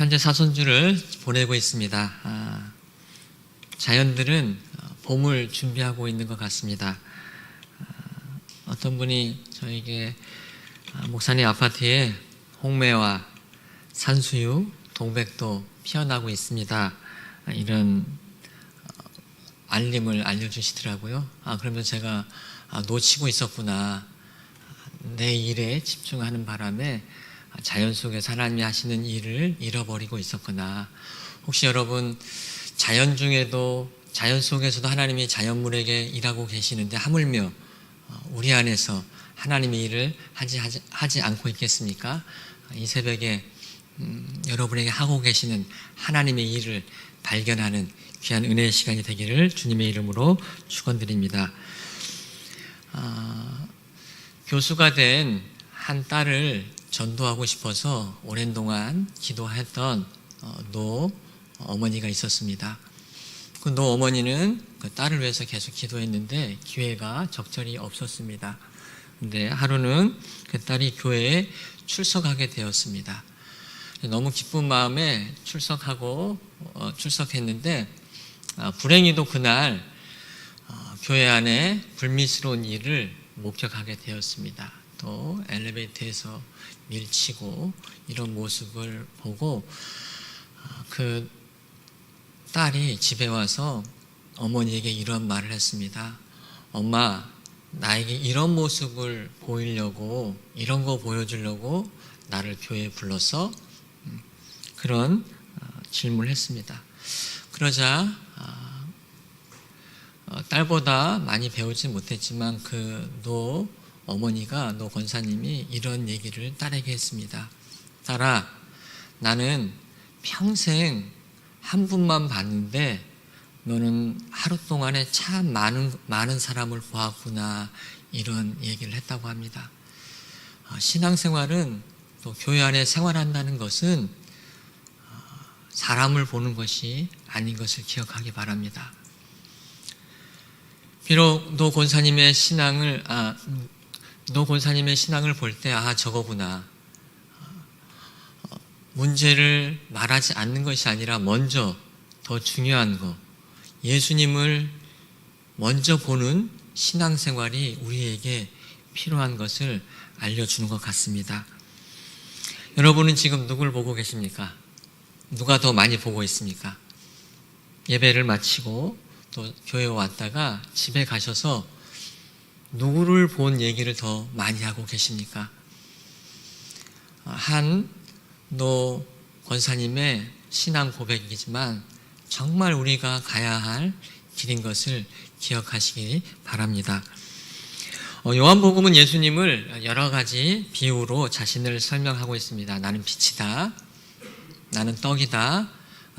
현재 사손주를 보내고 있습니다. 자연들은 봄을 준비하고 있는 것 같습니다. 어떤 분이 저에게 목사님 아파트에 홍매와 산수유, 동백도 피어나고 있습니다, 이런 알림을 알려주시더라고요. 그러면 제가 놓치고 있었구나. 내 일에 집중하는 바람에 자연 속에서 하나님이 하시는 일을 잃어버리고 있었구나. 혹시 여러분 자연 중에도, 자연 속에서도 하나님이 자연물에게 일하고 계시는데 하물며 우리 안에서 하나님의 일을 하지 않고 있겠습니까? 이 새벽에 여러분에게 하고 계시는 하나님의 일을 발견하는 귀한 은혜의 시간이 되기를 주님의 이름으로 축원드립니다. 교수가 된 한 딸을 전도하고 싶어서 오랜 동안 기도했던 노 어머니가 있었습니다. 그 노 어머니는 그 딸을 위해서 계속 기도했는데 기회가 적절히 없었습니다. 근데 하루는 그 딸이 교회에 출석하게 되었습니다. 너무 기쁜 마음에 출석했는데 불행히도 그날 교회 안에 불미스러운 일을 목격하게 되었습니다. 또 엘리베이터에서 밀치고 이런 모습을 보고 그 딸이 집에 와서 어머니에게 이런 말을 했습니다. 엄마, 나에게 이런 모습을 보이려고, 이런 거 보여주려고 나를 교회에 불렀어? 그런 질문을 했습니다. 그러자 딸보다 많이 배우지 못했지만 노 어머니가, 노 권사님이 이런 얘기를 딸에게 했습니다. 딸아, 나는 평생 한 분만 봤는데 너는 하루 동안에 참 많은 사람을 보았구나, 이런 얘기를 했다고 합니다. 신앙생활은, 또 교회 안에 생활한다는 것은 사람을 보는 것이 아닌 것을 기억하기 바랍니다. 비록 노 권사님의 신앙을 볼 때 저거구나, 문제를 말하지 않는 것이 아니라 먼저 더 중요한 거, 예수님을 먼저 보는 신앙생활이 우리에게 필요한 것을 알려주는 것 같습니다. 여러분은 지금 누굴 보고 계십니까? 누가 더 많이 보고 있습니까? 예배를 마치고 또 교회에 왔다가 집에 가셔서 누구를 본 얘기를 더 많이 하고 계십니까? 노 권사님의 신앙 고백이지만 정말 우리가 가야 할 길인 것을 기억하시기 바랍니다. 요한복음은 예수님을 여러 가지 비유로 자신을 설명하고 있습니다. 나는 빛이다, 나는 떡이다.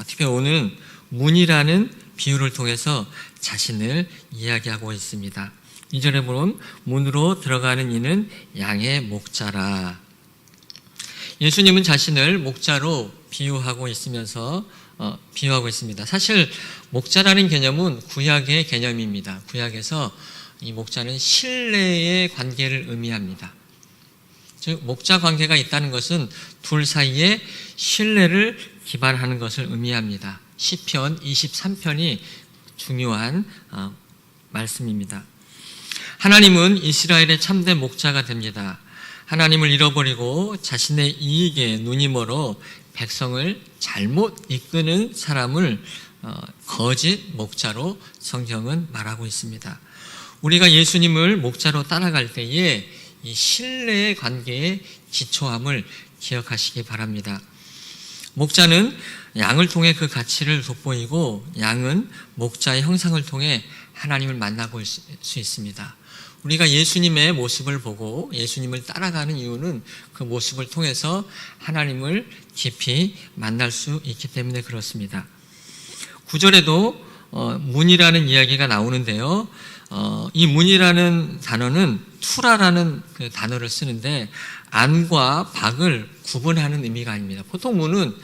특히 오늘 문이라는 비유를 통해서 자신을 이야기하고 있습니다. 2절에 보면 문으로 들어가는 이는 양의 목자라. 예수님은 자신을 목자로 비유하고 있습니다. 사실 목자라는 개념은 구약의 개념입니다. 구약에서 이 목자는 신뢰의 관계를 의미합니다. 즉 목자 관계가 있다는 것은 둘 사이에 신뢰를 기반하는 것을 의미합니다. 시편 23편이 중요한 말씀입니다. 하나님은 이스라엘의 참된 목자가 됩니다. 하나님을 잃어버리고 자신의 이익에 눈이 멀어 백성을 잘못 이끄는 사람을 거짓 목자로 성경은 말하고 있습니다. 우리가 예수님을 목자로 따라갈 때에 이 신뢰의 관계의 기초함을 기억하시기 바랍니다. 목자는 양을 통해 그 가치를 돋보이고 양은 목자의 형상을 통해 하나님을 만나볼 수 있습니다. 우리가 예수님의 모습을 보고 예수님을 따라가는 이유는 그 모습을 통해서 하나님을 깊이 만날 수 있기 때문에 그렇습니다. 9절에도 문이라는 이야기가 나오는데요. 이 문이라는 단어는 투라라는 그 단어를 쓰는데 안과 박을 구분하는 의미가 아닙니다. 보통 문은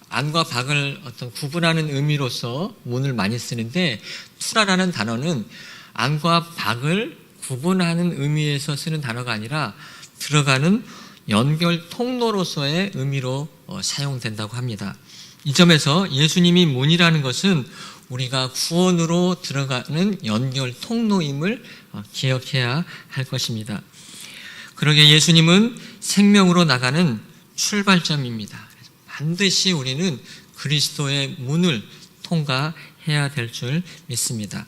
안과 박을 어떤 구분하는 의미로서 문을 많이 쓰는데 투라라는 단어는 안과 박을 구분하는 의미에서 쓰는 단어가 아니라 들어가는 연결 통로로서의 의미로 사용된다고 합니다. 이 점에서 예수님이 문이라는 것은 우리가 구원으로 들어가는 연결 통로임을 기억해야 할 것입니다. 그러게 예수님은 생명으로 나가는 출발점입니다. 반드시 우리는 그리스도의 문을 통과해야 될 줄 믿습니다.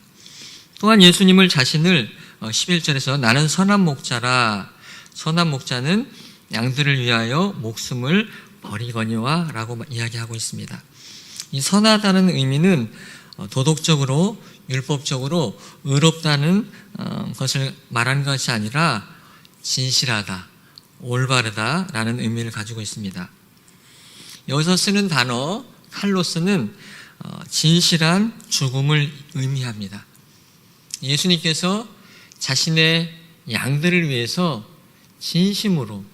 또한 예수님을 자신을 11절에서 나는 선한 목자라, 선한 목자는 양들을 위하여 목숨을 버리거니와 라고 이야기하고 있습니다. 이 선하다는 의미는 도덕적으로 율법적으로 의롭다는 것을 말하는 것이 아니라 진실하다, 올바르다라는 의미를 가지고 있습니다. 여기서 쓰는 단어 칼로스는 진실한 죽음을 의미합니다. 예수님께서 자신의 양들을 위해서 진심으로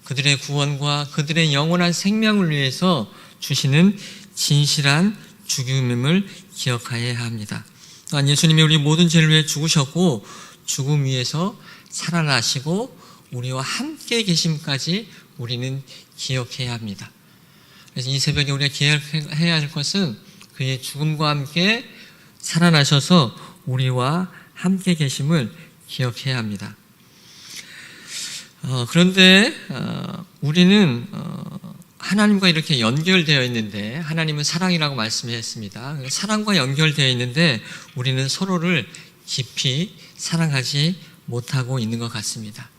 그들의 구원과 그들의 영원한 생명을 위해서 주시는 진실한 죽음임을 기억해야 합니다. 또한 예수님이 우리 모든 죄를 위해 죽으셨고 죽음 위에서 살아나시고 우리와 함께 계심까지 우리는 기억해야 합니다. 그래서 이 새벽에 우리가 기억해야 할 것은 그의 죽음과 함께 살아나셔서 우리와 함께 계심을 기억해야 합니다. 그런데 우리는 하나님과 이렇게 연결되어 있는데, 하나님은 사랑이라고 말씀했습니다. 사랑과 연결되어 있는데 우리는 서로를 깊이 사랑하지 못하고 있는 것 같습니다.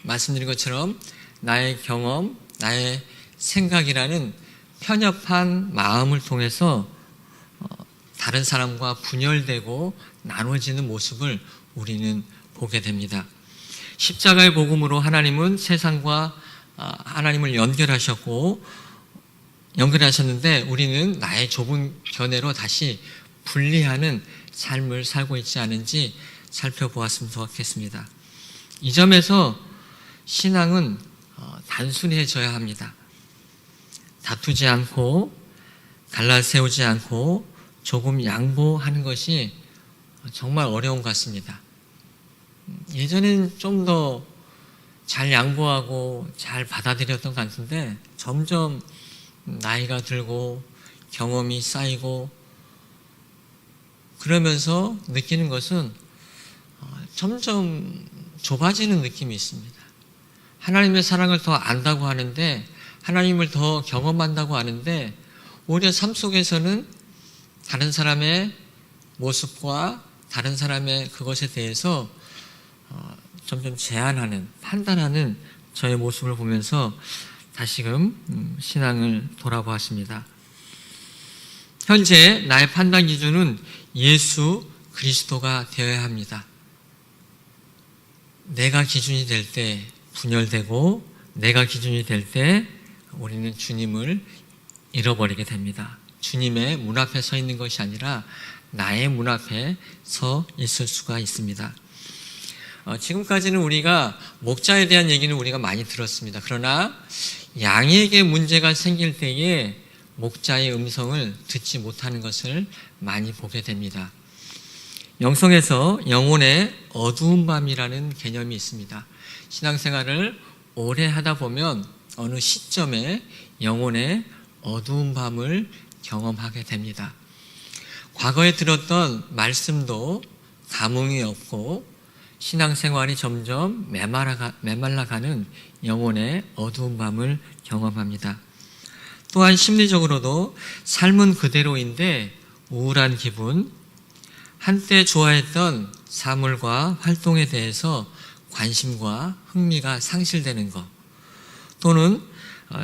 말씀드린 것처럼 나의 경험, 나의 생각이라는 편협한 마음을 통해서 다른 사람과 분열되고 나눠지는 모습을 우리는 보게 됩니다. 십자가의 복음으로 하나님은 세상과 하나님을 연결하셨는데 우리는 나의 좁은 견해로 다시 분리하는 삶을 살고 있지 않은지 살펴보았으면 좋겠습니다. 이 점에서 신앙은 단순해져야 합니다. 다투지 않고 갈라세우지 않고 조금 양보하는 것이 정말 어려운 것 같습니다. 예전에는 좀 더 잘 양보하고 잘 받아들였던 것 같은데 점점 나이가 들고 경험이 쌓이고 그러면서 느끼는 것은 점점 좁아지는 느낌이 있습니다. 하나님의 사랑을 더 안다고 하는데, 하나님을 더 경험한다고 하는데 오히려 삶 속에서는 다른 사람의 모습과 다른 사람의 그것에 대해서 점점 제한하는, 판단하는 저의 모습을 보면서 다시금 신앙을 돌아보았습니다. 현재 나의 판단 기준은 예수 그리스도가 되어야 합니다. 내가 기준이 될 때 분열되고 내가 기준이 될 때 우리는 주님을 잃어버리게 됩니다. 주님의 문 앞에 서 있는 것이 아니라 나의 문 앞에 서 있을 수가 있습니다. 지금까지는 우리가 목자에 대한 얘기는 우리가 많이 들었습니다. 그러나 양에게 문제가 생길 때에 목자의 음성을 듣지 못하는 것을 많이 보게 됩니다. 영성에서 영혼의 어두운 밤이라는 개념이 있습니다. 신앙생활을 오래 하다 보면 어느 시점에 영혼의 어두운 밤을 경험하게 됩니다. 과거에 들었던 말씀도 감흥이 없고 신앙생활이 점점 메말라가는 영혼의 어두운 밤을 경험합니다. 또한 심리적으로도 삶은 그대로인데 우울한 기분, 한때 좋아했던 사물과 활동에 대해서 관심과 흥미가 상실되는 것, 또는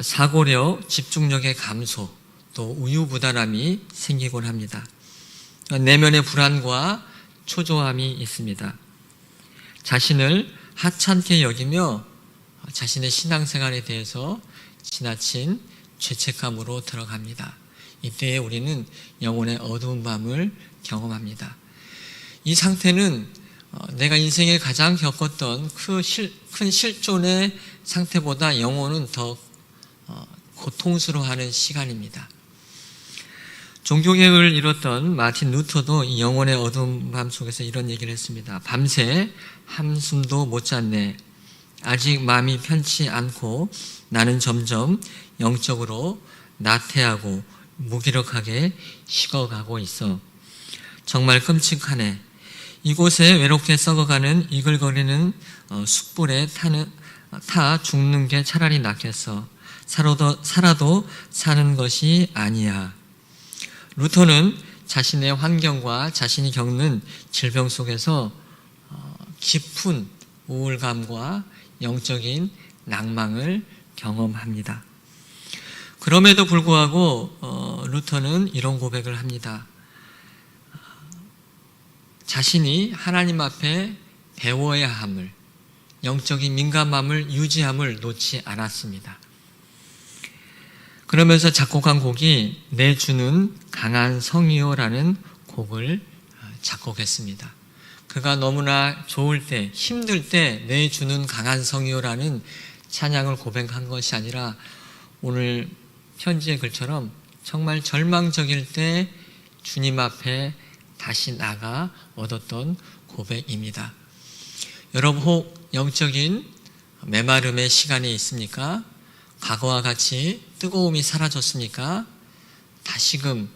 사고력, 집중력의 감소, 또 우유부단함이 생기곤 합니다. 내면의 불안과 초조함이 있습니다. 자신을 하찮게 여기며 자신의 신앙생활에 대해서 지나친 죄책감으로 들어갑니다. 이때에 우리는 영혼의 어두운 밤을 경험합니다. 이 상태는 내가 인생에 가장 겪었던 큰 실존의 상태보다 영혼은 더 고통스러워하는 시간입니다. 종교개혁을 이뤘던 마틴 루터도 이 영혼의 어두운 밤 속에서 이런 얘기를 했습니다. 밤새 한숨도 못 잤네. 아직 마음이 편치 않고 나는 점점 영적으로 나태하고 무기력하게 식어가고 있어. 정말 끔찍하네. 이곳에 외롭게 썩어가는 이글거리는 숯불에 타 죽는 게 차라리 낫겠어. 살아도 사는 것이 아니야. 루터는 자신의 환경과 자신이 겪는 질병 속에서 깊은 우울감과 영적인 낭망을 경험합니다. 그럼에도 불구하고 루터는 이런 고백을 합니다. 자신이 하나님 앞에 배워야 함을, 영적인 민감함을 유지함을 놓지 않았습니다. 그러면서 작곡한 곡이 내 주는 강한 성이요라는 곡을 작곡했습니다. 그가 너무나 좋을 때, 힘들 때 내 주는 강한 성이요라는 찬양을 고백한 것이 아니라 오늘 편지의 글처럼 정말 절망적일 때 주님 앞에 다시 나가 얻었던 고백입니다. 여러분 혹 영적인 메마름의 시간이 있습니까? 과거와 같이 뜨거움이 사라졌습니까? 다시금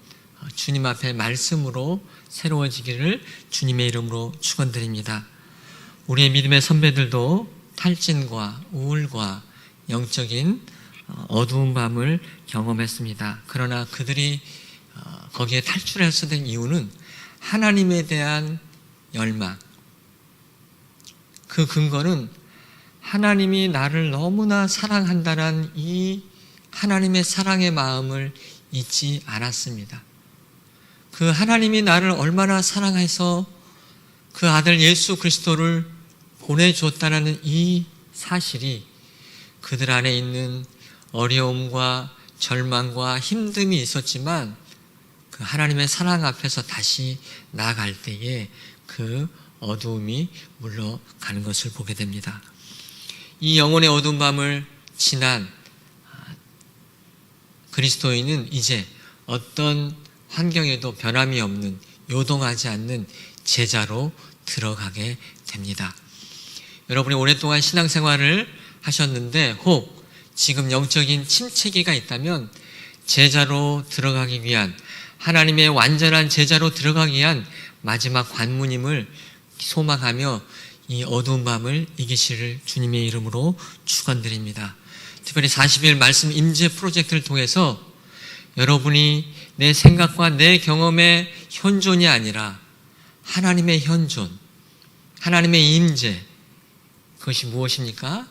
주님 앞에 말씀으로 새로워지기를 주님의 이름으로 축원드립니다. 우리의 믿음의 선배들도 탈진과 우울과 영적인 어두운 밤을 경험했습니다. 그러나 그들이 거기에 탈출할 수 있는 이유는 하나님에 대한 열망, 그 근거는 하나님이 나를 너무나 사랑한다는 이 하나님의 사랑의 마음을 잊지 않았습니다. 그 하나님이 나를 얼마나 사랑해서 그 아들 예수 그리스도를 보내줬다는 이 사실이 그들 안에 있는 어려움과 절망과 힘듦이 있었지만 그 하나님의 사랑 앞에서 다시 나아갈 때에 그 어두움이 물러가는 것을 보게 됩니다. 이 영혼의 어두운 밤을 지난 그리스도인은 이제 어떤 환경에도 변함이 없는, 요동하지 않는 제자로 들어가게 됩니다. 여러분이 오랫동안 신앙생활을 하셨는데 혹 지금 영적인 침체기가 있다면 제자로 들어가기 위한, 하나님의 완전한 제자로 들어가기 위한 마지막 관문임을 소망하며 이 어두운 밤을 이기시를 주님의 이름으로 축원드립니다. 특별히 40일 말씀 임재 프로젝트를 통해서 여러분이 내 생각과 내 경험의 현존이 아니라 하나님의 현존, 하나님의 임재, 그것이 무엇입니까?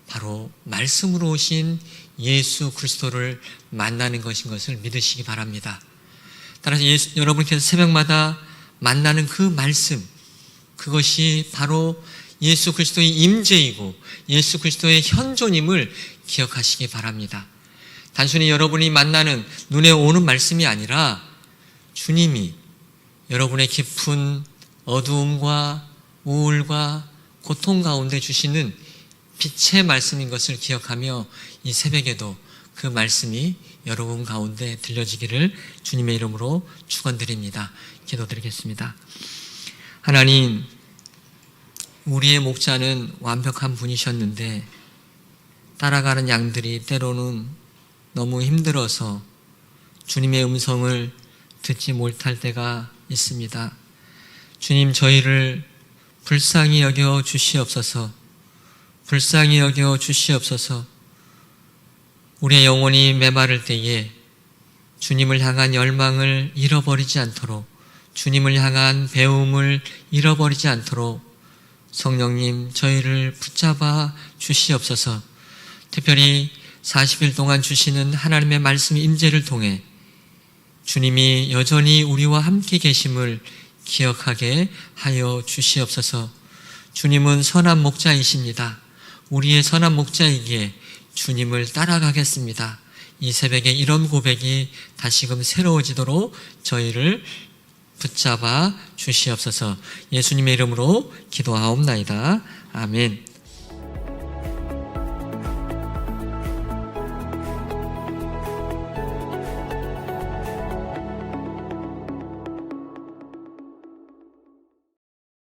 바로 말씀으로 오신 예수 그리스도를 만나는 것인 것을 믿으시기 바랍니다. 따라서 여러분께서 새벽마다 만나는 그 말씀, 그것이 바로 예수 그리스도의 임재이고 예수 그리스도의 현존임을 기억하시기 바랍니다. 단순히 여러분이 만나는 눈에 오는 말씀이 아니라 주님이 여러분의 깊은 어두움과 우울과 고통 가운데 주시는 빛의 말씀인 것을 기억하며 이 새벽에도 그 말씀이 여러분 가운데 들려지기를 주님의 이름으로 축원드립니다. 기도드리겠습니다. 하나님, 우리의 목자는 완벽한 분이셨는데 따라가는 양들이 때로는 너무 힘들어서 주님의 음성을 듣지 못할 때가 있습니다. 주님, 저희를 불쌍히 여겨 주시옵소서. 불쌍히 여겨 주시옵소서. 우리의 영혼이 메마를 때에 주님을 향한 열망을 잃어버리지 않도록, 주님을 향한 배움을 잃어버리지 않도록 성령님 저희를 붙잡아 주시옵소서. 특별히 40일 동안 주시는 하나님의 말씀 임재를 통해 주님이 여전히 우리와 함께 계심을 기억하게 하여 주시옵소서. 주님은 선한 목자이십니다. 우리의 선한 목자이기에 주님을 따라가겠습니다. 이 새벽에 이런 고백이 다시금 새로워지도록 저희를 붙잡아 주시옵소서. 예수님의 이름으로 기도하옵나이다. 아멘.